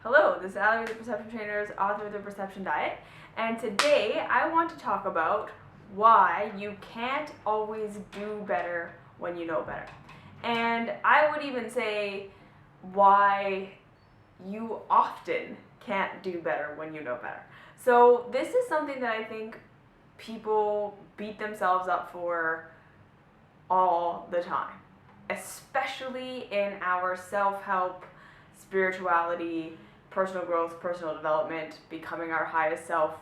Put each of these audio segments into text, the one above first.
Hello, this is Allie with the Perception Trainers, author of The Perception Diet, and today I want to talk about why you can't always do better when you know better. And I would even say why you often can't do better when you know better. So this is something that I think people beat themselves up for all the time, especially in our self-help, spirituality, personal growth, personal development, becoming our highest self,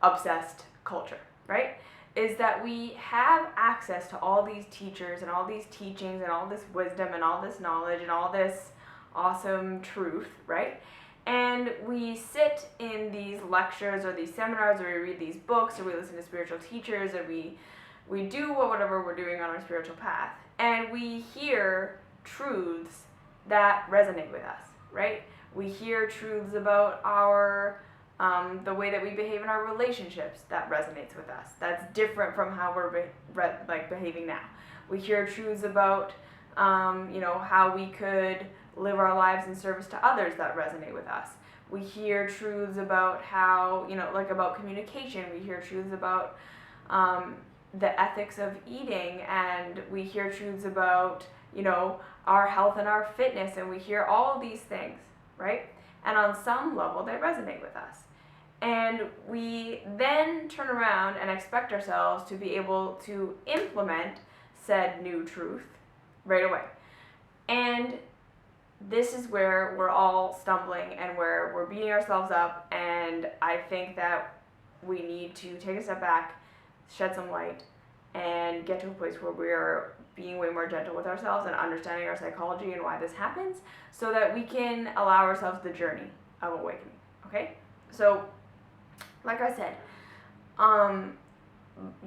obsessed culture, right? Is that we have access to all these teachers and all these teachings and all this wisdom and all this knowledge and all this awesome truth, right? And we sit in these lectures or these seminars or we read these books or we listen to spiritual teachers or we do whatever we're doing on our spiritual path and we hear truths that resonate with us, right? We hear truths about our the way that we behave in our relationships that resonates with us. That's different from how we're behaving now. We hear truths about how we could live our lives in service to others that resonate with us. We hear truths about how about communication. We hear truths about the ethics of eating, and we hear truths about our health and our fitness, and we hear all of these things, right? And on some level they resonate with us. And we then turn around and expect ourselves to be able to implement said new truth right away. And this is where we're all stumbling and where we're beating ourselves up, and I think that we need to take a step back, shed some light, and get to a place where we're being way more gentle with ourselves and understanding our psychology and why this happens so that we can allow ourselves the journey of awakening, okay? So, like I said,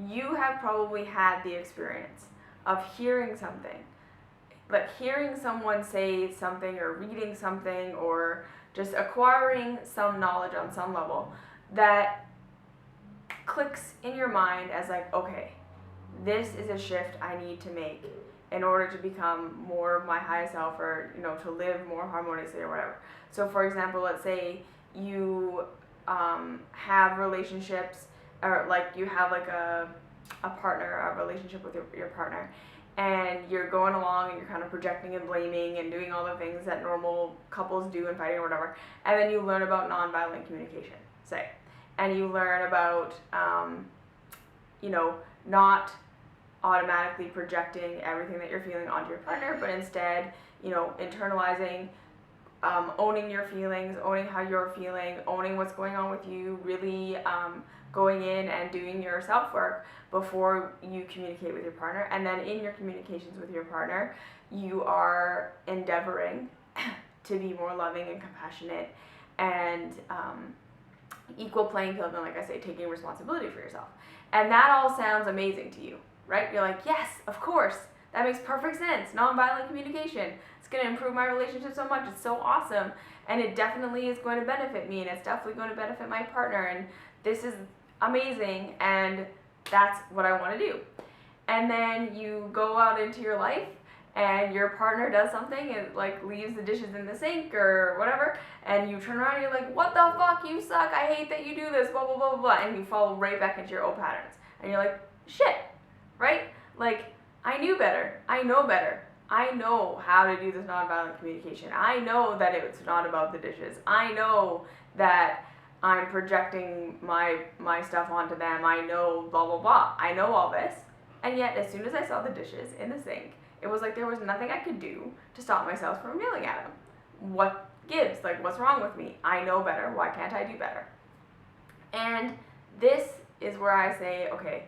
you have probably had the experience of hearing something, like hearing someone say something or reading something or just acquiring some knowledge on some level that clicks in your mind as like, okay, this is a shift I need to make in order to become more of my highest self or to live more harmoniously or whatever. So for example, let's say you have relationships or like you have like a partner, a relationship with your partner, and you're going along and you're kind of projecting and blaming and doing all the things that normal couples do in fighting or whatever, and then you learn about nonviolent communication, say, and you learn about not automatically projecting everything that you're feeling onto your partner, but instead, internalizing, owning your feelings, owning how you're feeling, owning what's going on with you, really going in and doing your self-work before you communicate with your partner. And then in your communications with your partner, you are endeavoring to be more loving and compassionate and equal playing field, and like I say, taking responsibility for yourself. And that all sounds amazing to you, right? You're like, yes, of course, that makes perfect sense. Nonviolent communication, it's going to improve my relationship so much. It's so awesome, and it definitely is going to benefit me, and it's definitely going to benefit my partner, and this is amazing, and that's what I want to do. And then you go out into your life and your partner does something and like leaves the dishes in the sink or whatever, and you turn around and you're like, what the fuck, you suck, I hate that you do this, blah blah blah blah blah, and you fall right back into your old patterns, and you're like, shit, right? Like, I knew better, I know better, I know how to do this nonviolent communication, I know that it's not about the dishes, I know that I'm projecting my stuff onto them, I know blah blah blah, I know all this, and yet as soon as I saw the dishes in the sink, it was like there was nothing I could do to stop myself from yelling at him. What gives? Like, what's wrong with me? I know better. Why can't I do better? And this is where I say, okay,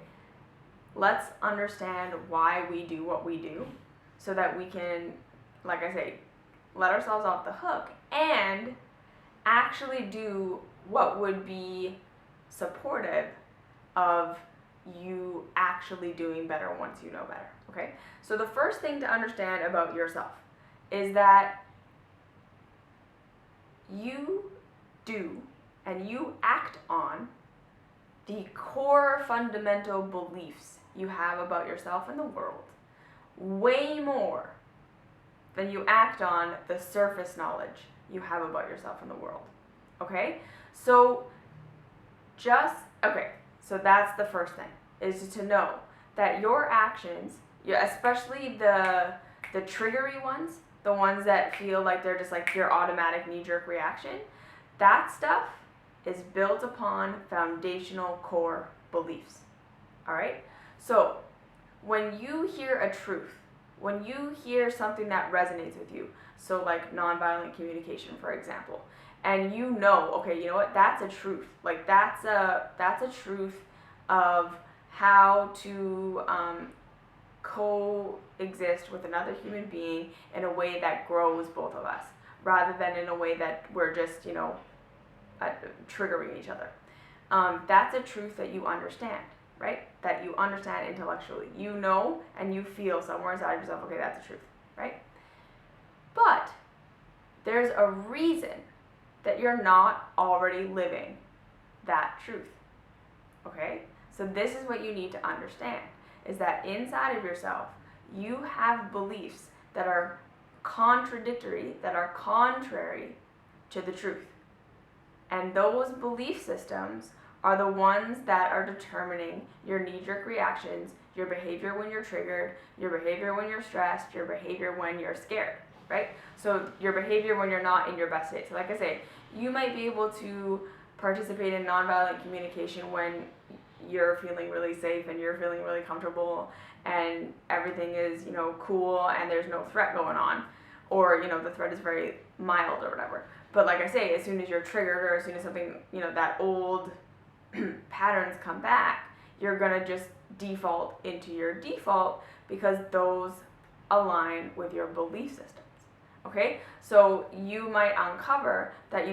let's understand why we do what we do so that we can, like I say, let ourselves off the hook and actually do what would be supportive of you actually doing better once you know better, okay? So the first thing to understand about yourself is that you do and you act on the core fundamental beliefs you have about yourself and the world way more than you act on the surface knowledge you have about yourself in the world. Okay? So so that's the first thing, is to know that your actions, especially the triggery ones, the ones that feel like they're just like your automatic knee-jerk reaction, that stuff is built upon foundational core beliefs. All right? So when you hear a truth, when you hear something that resonates with you, so like nonviolent communication, for example, and you know, okay, you know what, that's a truth. Like that's a truth of how to coexist with another human being in a way that grows both of us, rather than in a way that we're just, triggering each other. That's a truth that you understand, right? That you understand intellectually. You know and you feel somewhere inside yourself, okay, that's the truth, right? But there's a reason that you're not already living that truth, okay? So this is what you need to understand, is that inside of yourself, you have beliefs that are contradictory, that are contrary to the truth. And those belief systems are the ones that are determining your knee-jerk reactions, your behavior when you're triggered, your behavior when you're stressed, your behavior when you're scared, right? So your behavior when you're not in your best state. So like I say, you might be able to participate in nonviolent communication when you're feeling really safe and you're feeling really comfortable and everything is, cool and there's no threat going on, or, the threat is very mild or whatever. But like I say, as soon as you're triggered or as soon as something, that old patterns come back, you're going to just default into your default because those align with your belief systems. Okay? So you might uncover that,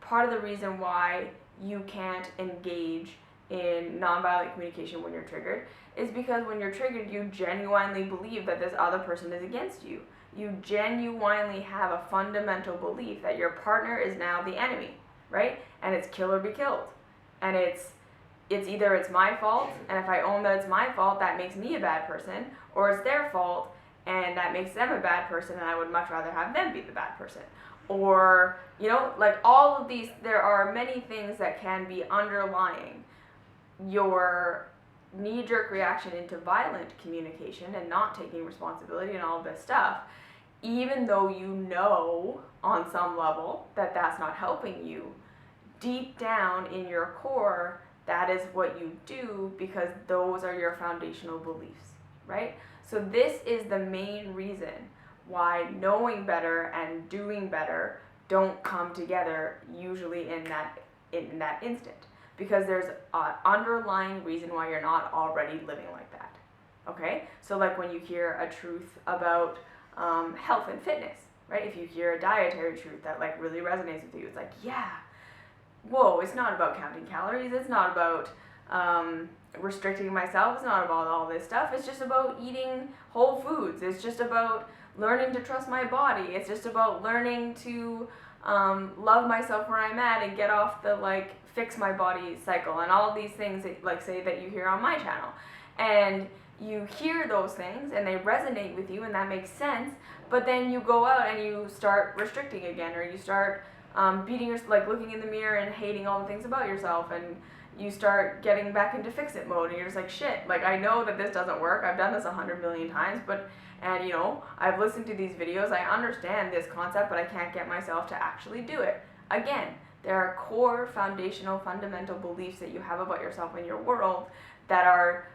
part of the reason why you can't engage in nonviolent communication when you're triggered is because when you're triggered, you genuinely believe that this other person is against you. You genuinely have a fundamental belief that your partner is now the enemy, right? And it's kill or be killed. And it's either it's my fault, and if I own that it's my fault, that makes me a bad person, or it's their fault, and that makes them a bad person, and I would much rather have them be the bad person. Or, like all of these, there are many things that can be underlying your knee-jerk reaction into violent communication and not taking responsibility and all of this stuff, even though you know on some level that that's not helping you. Deep down in your core, that is what you do because those are your foundational beliefs, right? So this is the main reason why knowing better and doing better don't come together usually in that instant, because there's an underlying reason why you're not already living like that. Okay? So like when you hear a truth about health and fitness, right? If you hear a dietary truth that like really resonates with you, it's like, yeah, whoa, it's not about counting calories, it's not about restricting myself, it's not about all this stuff, it's just about eating whole foods, it's just about learning to trust my body, it's just about learning to love myself where I'm at and get off the like fix my body cycle and all these things that like say that you hear on my channel. And you hear those things and they resonate with you and that makes sense, but then you go out and you start restricting again, or you start looking in the mirror and hating all the things about yourself, and you start getting back into fix-it mode, and you're just like, shit, like I know that this doesn't work, I've done this 100 million times, and I've listened to these videos, I understand this concept, but I can't get myself to actually do it. Again, there are core, foundational, fundamental beliefs that you have about yourself and your world that are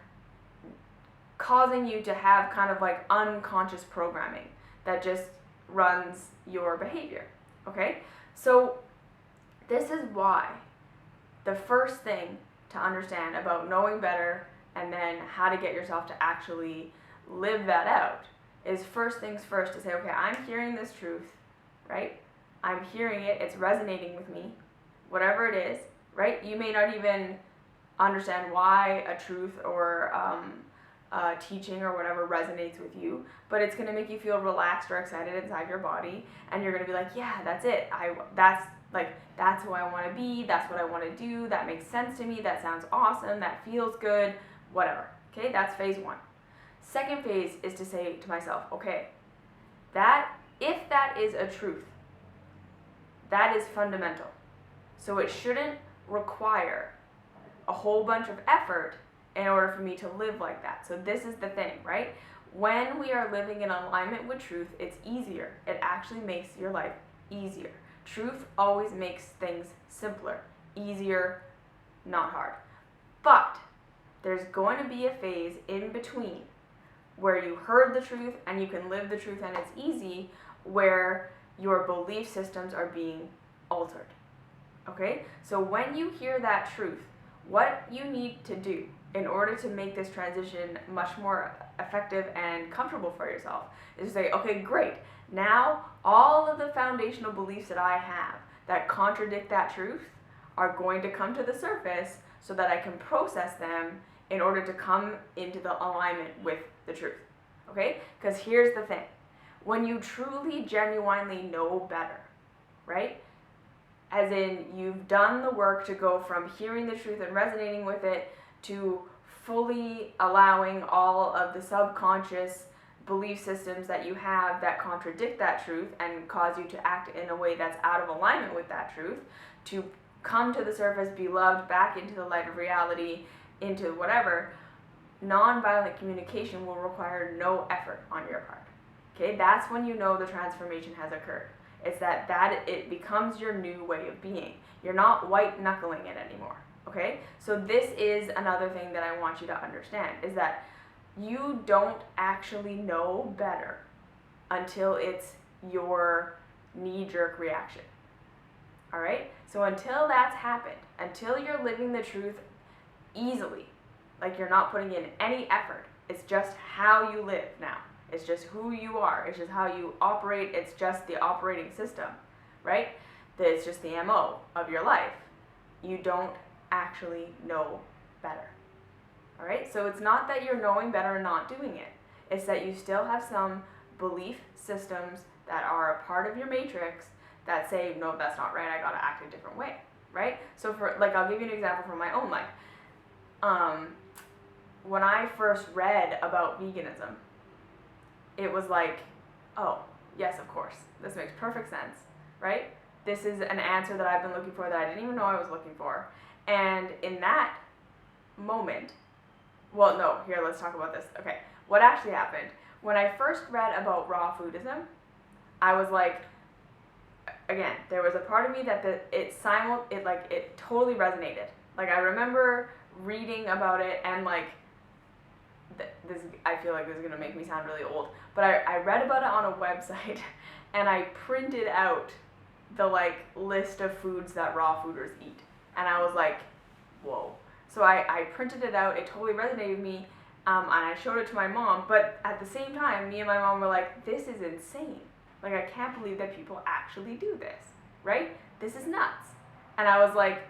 causing you to have kind of like unconscious programming that just runs your behavior, okay? So this is why the first thing to understand about knowing better and then how to get yourself to actually live that out is first things first, to say, okay, I'm hearing this truth, right? I'm hearing it, it's resonating with me, whatever it is, right? You may not even understand why a truth or teaching or whatever resonates with you, but it's going to make you feel relaxed or excited inside your body, and you're going to be like, yeah, that's it. That's who I want to be. That's what I want to do. That makes sense to me. That sounds awesome. That feels good. Whatever. Okay, that's phase one. Second phase is to say to myself, okay, if that is a truth, That is fundamental. So it shouldn't require a whole bunch of effort in order for me to live like that. So this is the thing, right? When we are living in alignment with truth, it's easier. It actually makes your life easier. Truth always makes things simpler, easier, not hard. But there's going to be a phase in between where you heard the truth and you can live the truth and it's easy, where your belief systems are being altered. Okay? So when you hear that truth, what you need to do in order to make this transition much more effective and comfortable for yourself is to say, okay, great. Now all of the foundational beliefs that I have that contradict that truth are going to come to the surface so that I can process them in order to come into the alignment with the truth. Okay? Because here's the thing. When you truly, genuinely know better, right? As in, you've done the work to go from hearing the truth and resonating with it to fully allowing all of the subconscious belief systems that you have that contradict that truth and cause you to act in a way that's out of alignment with that truth, to come to the surface, be loved, back into the light of reality, into whatever, nonviolent communication will require no effort on your part. Okay, that's when you know the transformation has occurred. It's that it becomes your new way of being. You're not white knuckling it anymore. Okay, so this is another thing that I want you to understand, is that you don't actually know better until it's your knee-jerk reaction. All right, so until that's happened, until you're living the truth easily, like you're not putting in any effort, it's just how you live now. It's just who you are. It's just how you operate. It's just the operating system, right? It's just the MO of your life. You don't actually know better, all right? So it's not that you're knowing better and not doing it. It's that you still have some belief systems that are a part of your matrix that say, no, that's not right. I got to act a different way, right? So for, like, I'll give you an example from my own life. When I first read about veganism, it was like, oh, yes, of course. This makes perfect sense, right? This is an answer that I've been looking for that I didn't even know I was looking for. And in that moment, well, no, here, let's talk about this. Okay, what actually happened? When I first read about raw foodism, I was like, again, there was a part of me that it totally resonated. Like, I remember reading about it and like, I feel like this is going to make me sound really old, but I read about it on a website and I printed out the like list of foods that raw fooders eat. And I was like, whoa. So I printed it out, it totally resonated with me, and I showed it to my mom, but at the same time, me and my mom were like, this is insane. Like, I can't believe that people actually do this, right? This is nuts. And I was like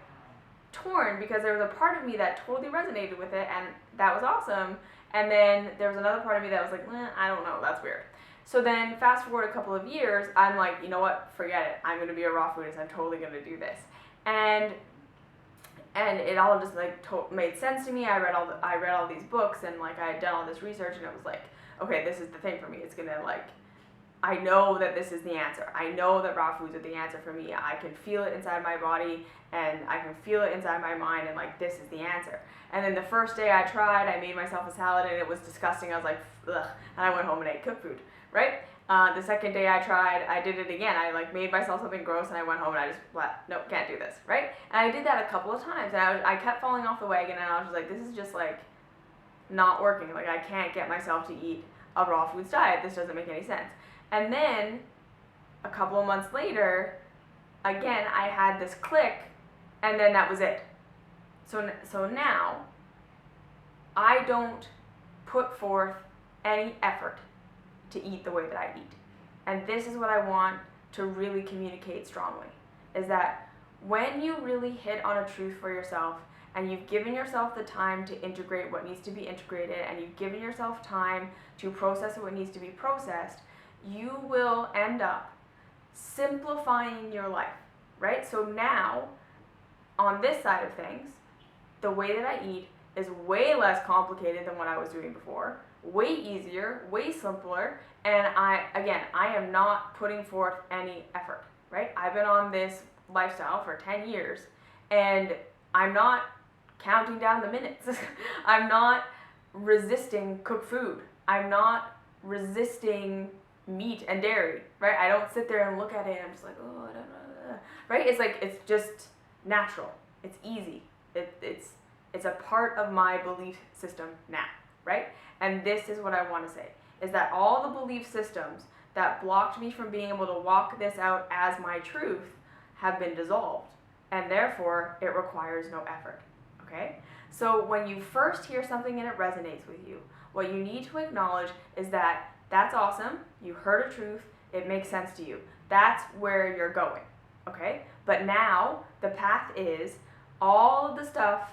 torn because there was a part of me that totally resonated with it and that was awesome. And then there was another part of me that was like, I don't know, that's weird. So then fast forward a couple of years, I'm like, you know what, forget it. I'm going to be a raw foodist. I'm totally going to do this. And it all just like made sense to me. I read all these books and like I had done all this research and it was like, okay, this is the thing for me. It's going to like, I know that this is the answer. I know that raw foods are the answer for me. I can feel it inside my body and I can feel it inside my mind and like, this is the answer. And then the first day I tried, I made myself a salad and it was disgusting. I was like, ugh, and I went home and ate cooked food, right? The second day I tried, I did it again. I like made myself something gross and I went home and I just, nope, can't do this, right? And I did that a couple of times and I kept falling off the wagon and I was just like, this is just like not working. Like I can't get myself to eat a raw foods diet. This doesn't make any sense. And then a couple of months later, again, I had this click and then that was it. So now I don't put forth any effort to eat the way that I eat. And this is what I want to really communicate strongly, is that when you really hit on a truth for yourself and you've given yourself the time to integrate what needs to be integrated and you've given yourself time to process what needs to be processed, you will end up simplifying your life, right? So now, on this side of things, the way that I eat is way less complicated than what I was doing before, way easier, way simpler, and I am not putting forth any effort. right? I've been on this lifestyle for 10 years and I'm not counting down the minutes. I'm not resisting cooked food. I'm not resisting meat and dairy, right? I don't sit there and look at it and I'm just like, oh, I don't know, right? It's like, it's just natural. It's easy. It's a part of my belief system now, right? And this is what I want to say, is that all the belief systems that blocked me from being able to walk this out as my truth have been dissolved, and therefore it requires no effort, okay? So when you first hear something and it resonates with you, what you need to acknowledge is that that's awesome, you heard a truth, it makes sense to you. That's where you're going, okay? But now the path is all of the stuff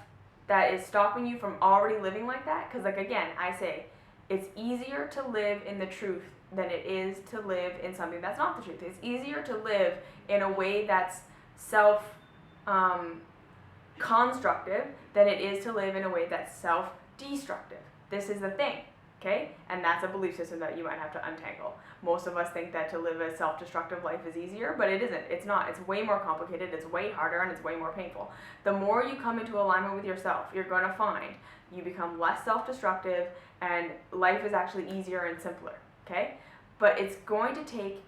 that is stopping you from already living like that, because like again, I say, it's easier to live in the truth than it is to live in something that's not the truth. It's easier to live in a way that's self-constructive than it is to live in a way that's self-destructive. This is the thing, okay? And that's a belief system that you might have to untangle. Most of us think that to live a self-destructive life is easier, but it isn't. It's not. It's way more complicated, it's way harder, and it's way more painful. The more you come into alignment with yourself, you're going to find you become less self-destructive and life is actually easier and simpler, okay? But it's going to take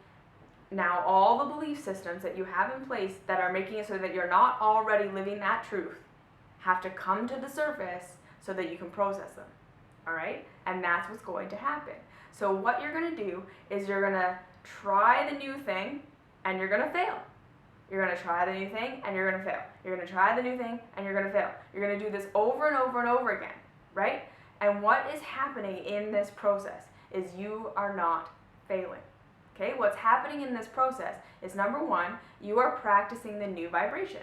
now all the belief systems that you have in place that are making it so that you're not already living that truth have to come to the surface so that you can process them, all right? And that's what's going to happen. So what you're going to do is you're going to try the new thing and you're going to fail. You're going to try the new thing and you're going to fail. You're going to try the new thing and you're going to fail. You're going to do this over and over and over again, right? And what is happening in this process is you are not failing. Okay, what's happening in this process is, number one, you are practicing the new vibration,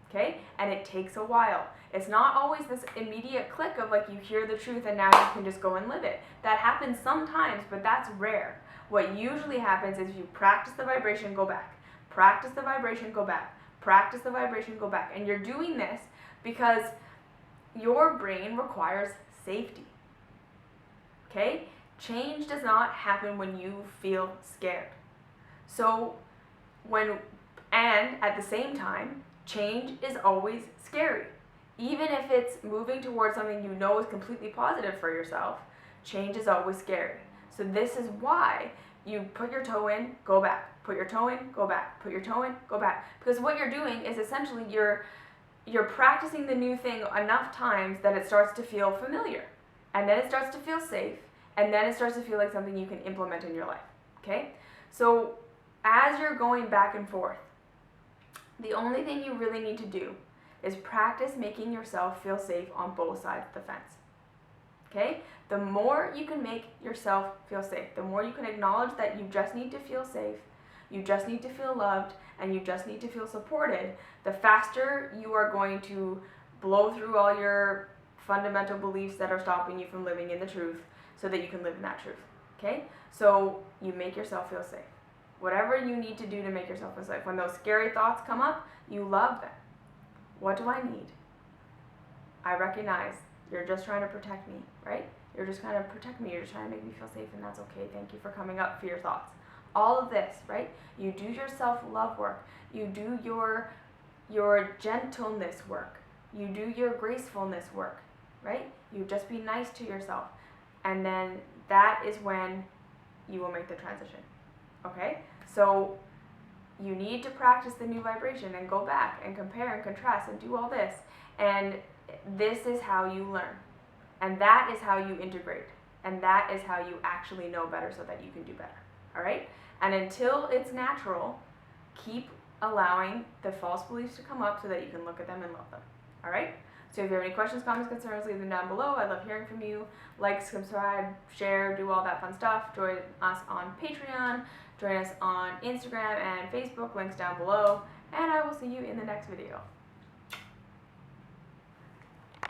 okay? And it takes a while. It's not always this immediate click of like you hear the truth and now you can just go and live it. That happens sometimes, but that's rare. What usually happens is you practice the vibration, go back. Practice the vibration, go back. Practice the vibration, go back. And you're doing this because your brain requires safety, okay? Change does not happen when you feel scared. So and at the same time, change is always scary. Even if it's moving towards something you know is completely positive for yourself, change is always scary. So this is why you put your toe in, go back. Put your toe in, go back. Put your toe in, go back. Because what you're doing is essentially you're practicing the new thing enough times that it starts to feel familiar. And then it starts to feel safe. And then it starts to feel like something you can implement in your life, okay? So as you're going back and forth, the only thing you really need to do is practice making yourself feel safe on both sides of the fence, okay? The more you can make yourself feel safe, the more you can acknowledge that you just need to feel safe, you just need to feel loved, and you just need to feel supported, the faster you are going to blow through all your fundamental beliefs that are stopping you from living in the truth, so that you can live in that truth, okay? So you make yourself feel safe. Whatever you need to do to make yourself feel safe. When those scary thoughts come up, you love them. What do I need? I recognize you're just trying to protect me, right? You're just trying to protect me. You're just trying to make me feel safe, and that's okay. Thank you for coming up for your thoughts. All of this, right? You do your self-love work. You do your gentleness work. You do your gracefulness work, right? You just be nice to yourself. And then that is when you will make the transition, okay? So you need to practice the new vibration and go back and compare and contrast and do all this. And this is how you learn. And that is how you integrate. And that is how you actually know better so that you can do better, all right? And until it's natural, keep allowing the false beliefs to come up so that you can look at them and love them, all right? So if you have any questions, comments, concerns, leave them down below. I love hearing from you. Like, subscribe, share, do all that fun stuff. Join us on Patreon. Join us on Instagram and Facebook. Links down below. And I will see you in the next video.